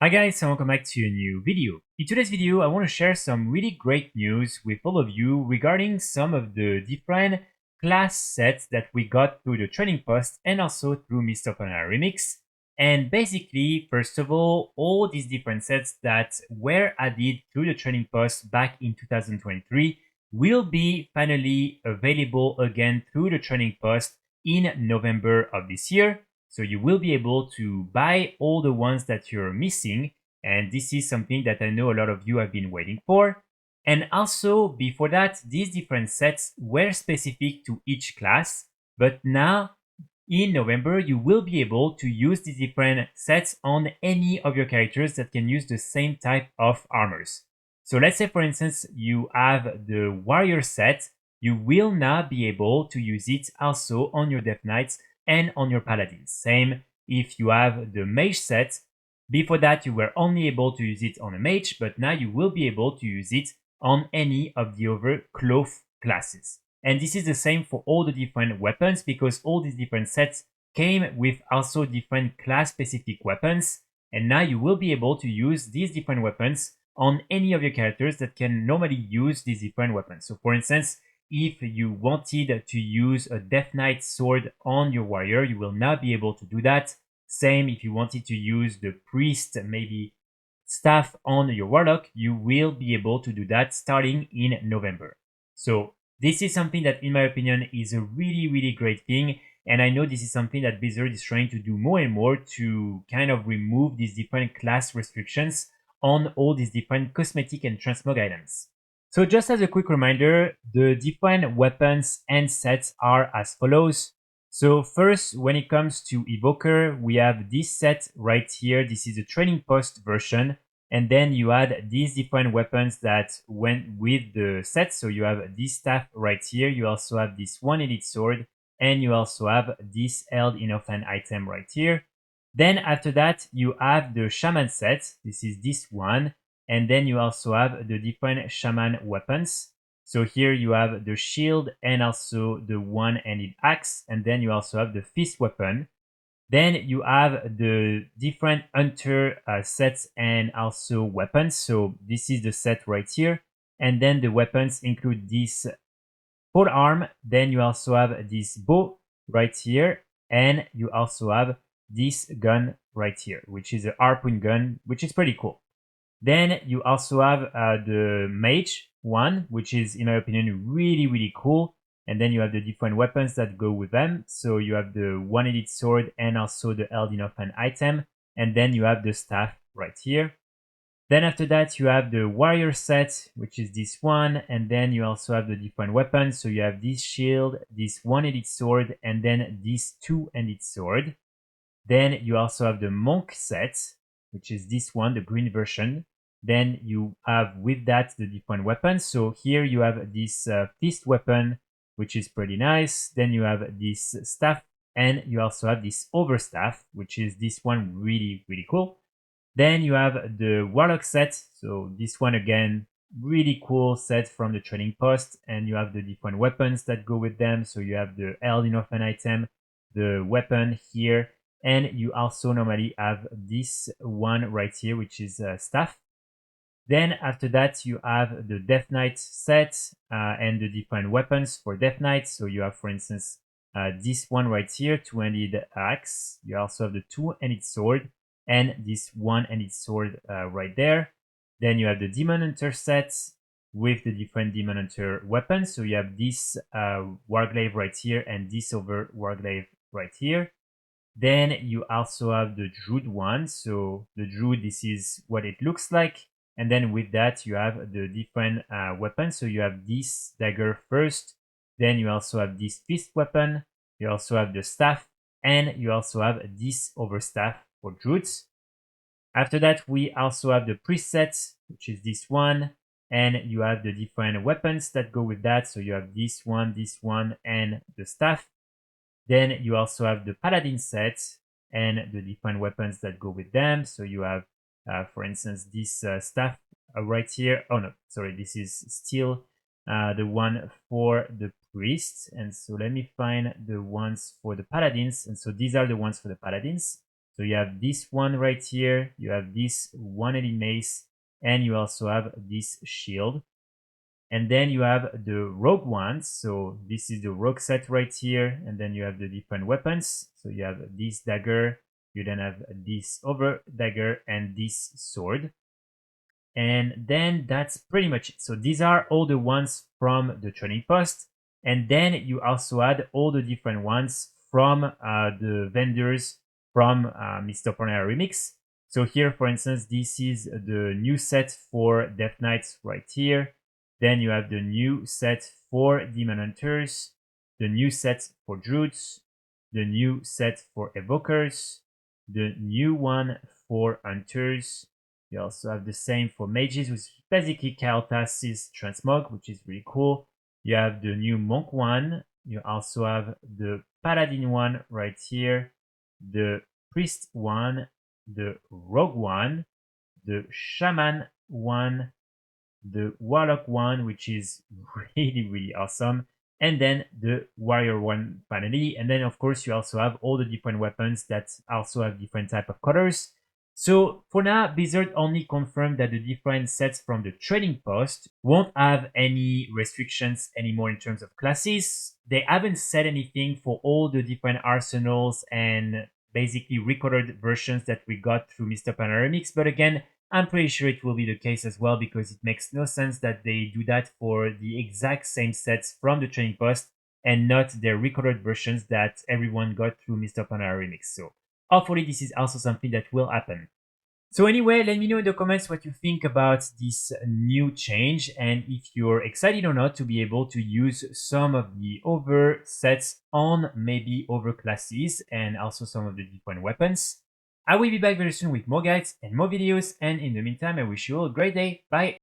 Hi guys, and welcome back to a new video. In today's video, I want to share some really great news with all of you regarding some of the different class sets that we got through the training post and also through Mr. Corner Remix. And basically, first of all these different sets that were added through the training post back in 2023 will be finally available again through the training post in November of this year. So you will be able to buy all the ones that you're missing. And this is something that I know a lot of you have been waiting for. And also before that, these different sets were specific to each class. But now in November, you will be able to use these different sets on any of your characters that can use the same type of armors. So let's say, for instance, you have the warrior set. You will now be able to use it also on your Death Knights and on your paladins. Same if you have the mage set. Before that, you were only able to use it on a mage, but now you will be able to use it on any of the other cloth classes. And this is the same for all the different weapons, because all these different sets came with also different class specific weapons. And now you will be able to use these different weapons on any of your characters that can normally use these different weapons. So for instance, if you wanted to use a Death Knight sword on your warrior, you will now be able to do that. Same if you wanted to use the priest, maybe staff on your warlock, you will be able to do that starting in November. So this is something that, in my opinion, is a really great thing. And I know this is something that Blizzard is trying to do more and more to kind of remove these different class restrictions on all these different cosmetic and transmog items. So just as a quick reminder, the different weapons and sets are as follows. So first, when it comes to Evoker, we have this set right here. This is a training post version. And then you add these different weapons that went with the set. So you have this staff right here. You also have this one elite sword. And you also have this held in offhand item right here. Then after that, you have the shaman set. This is this one. And then you also have the different shaman weapons. So here you have the shield and also the one-handed axe. And then you also have the fist weapon. Then you have the different hunter sets and also weapons. So this is the set right here. And then the weapons include this pole arm. Then you also have this bow right here. And you also have this gun right here, which is a harpoon gun, which is pretty cool. Then you also have the mage one, which is, in my opinion, really cool. And then you have the different weapons that go with them. So you have the one-handed sword and also the held in offhand item. And then you have the staff right here. Then after that, you have the warrior set, which is this one. And then you also have the different weapons. So you have this shield, this one-handed sword, and then this two-handed sword. Then you also have the monk set, which is this one, the green version. Then you have with that the different weapons. So here you have this fist weapon, which is pretty nice. Then you have this staff, and you also have this overstaff, which is this one really cool. Then you have the warlock set. So this one again, really cool set from the training post, and you have the different weapons that go with them. So you have the held in offhand item, the weapon here, and you also normally have this one right here, which is staff. Then after that, you have the Death Knight set and the different weapons for Death Knight. So you have, for instance, this one right here, two-handed axe. You also have the two-handed sword and this one-handed sword right there. Then you have the Demon Hunter set with the different Demon Hunter weapons. So you have this Warglaive right here and this other Warglaive right here. Then you also have the Druid one. So the Druid, this is what it looks like. And then with that, you have the different weapons. So you have this dagger first. Then you also have this fist weapon. You also have the staff. And you also have this overstaff for Druids. After that, we also have the priest set, which is this one. And you have the different weapons that go with that. So you have this one, and the staff. Then you also have the paladin set and the different weapons that go with them. So you have, for instance, this staff right here. Oh no, sorry, this is still the one for the priests. And so let me find the ones for the paladins. And so these are the ones for the paladins. So you have this one right here, you have this one-handed mace, and you also have this shield. And then you have the rogue ones. So this is the rogue set right here. And then you have the different weapons. So you have this dagger, you then have this other dagger and this sword. And then that's pretty much it. So these are all the ones from the training post. And then you also add all the different ones from the vendors from Mr. Pornera Remix. So here, for instance, this is the new set for Death Knights right here. Then you have the new set for Demon Hunters, the new set for Druids, the new set for Evokers, the new one for Hunters. You also have the same for Mages, which is basically Kael'thas's Transmog, which is really cool. You have the new Monk one. You also have the Paladin one right here, the Priest one, the Rogue one, the Shaman one, the Warlock one, which is really awesome, and then the Warrior one finally. And then of course you also have all the different weapons that also have different type of colors. So for now, Blizzard only confirmed that the different sets from the trading post won't have any restrictions anymore in terms of classes. They haven't said anything for all the different arsenals and basically recorded versions that we got through Mr. Panoramics, but again, I'm pretty sure it will be the case as well, because it makes no sense that they do that for the exact same sets from the training post and not their recorded versions that everyone got through Mr. Panera Remix. So hopefully this is also something that will happen. So anyway, let me know in the comments what you think about this new change and if you're excited or not to be able to use some of the other sets on maybe other classes and also some of the different weapons. I will be back very soon with more guides and more videos, and in the meantime I wish you all a great day. Bye!